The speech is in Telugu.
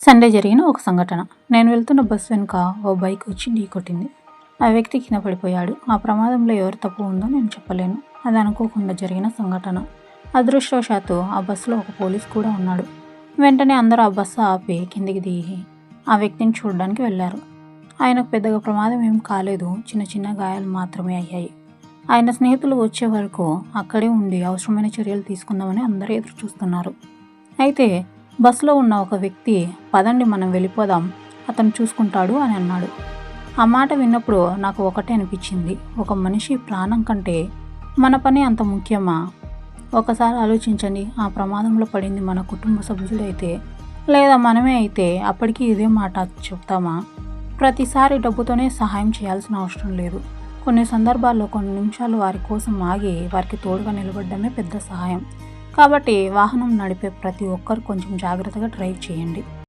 సండే జరిగిన ఒక సంఘటన. నేను వెళ్తున్న బస్సు వెనుక ఓ బైక్ వచ్చి ఢీకొట్టింది. ఆ వ్యక్తి కింద పడిపోయాడు. ఆ ప్రమాదంలో ఎవరి తప్పు ఉందో నేను చెప్పలేను. అది అనుకోకుండా జరిగిన సంఘటన. అదృష్టవశాత్తు ఆ బస్సులో ఒక పోలీస్ కూడా ఉన్నాడు. వెంటనే అందరూ ఆ బస్సు ఆపి కిందికి దిగి ఆ వ్యక్తిని చూడడానికి వెళ్ళారు. ఆయనకు పెద్దగా ప్రమాదం ఏం కాలేదు. చిన్న చిన్న గాయాలు మాత్రమే అయ్యాయి. ఆయన స్నేహితులు వచ్చే వరకు అక్కడే ఉండి అవసరమైన చర్యలు తీసుకుందామని అందరూ ఎదురు చూస్తున్నారు. అయితే బస్సులో ఉన్న ఒక వ్యక్తి, పదండి మనం వెళ్ళిపోదాం, అతను చూసుకుంటాడు అని అన్నాడు. ఆ మాట విన్నప్పుడు నాకు ఒకటే అనిపించింది, ఒక మనిషి ప్రాణం కంటే మన పని అంత ముఖ్యమా? ఒకసారి ఆలోచించండి. ఆ ప్రమాదంలో పడింది మన కుటుంబ సభ్యులైతే లేదా మనమే అయితే అప్పటికి ఇదే మాట చెప్తామా? ప్రతిసారి డబ్బుతోనే సహాయం చేయాల్సిన అవసరం లేదు. కొన్ని సందర్భాల్లో కొన్ని నిమిషాలు వారి కోసం ఆగి వారికి తోడుగా నిలబడమే పెద్ద సహాయం. కాబట్టి వాహనం నడిపే ప్రతి ఒక్కరు కొంచెం జాగ్రత్తగా డ్రైవ్ చేయండి.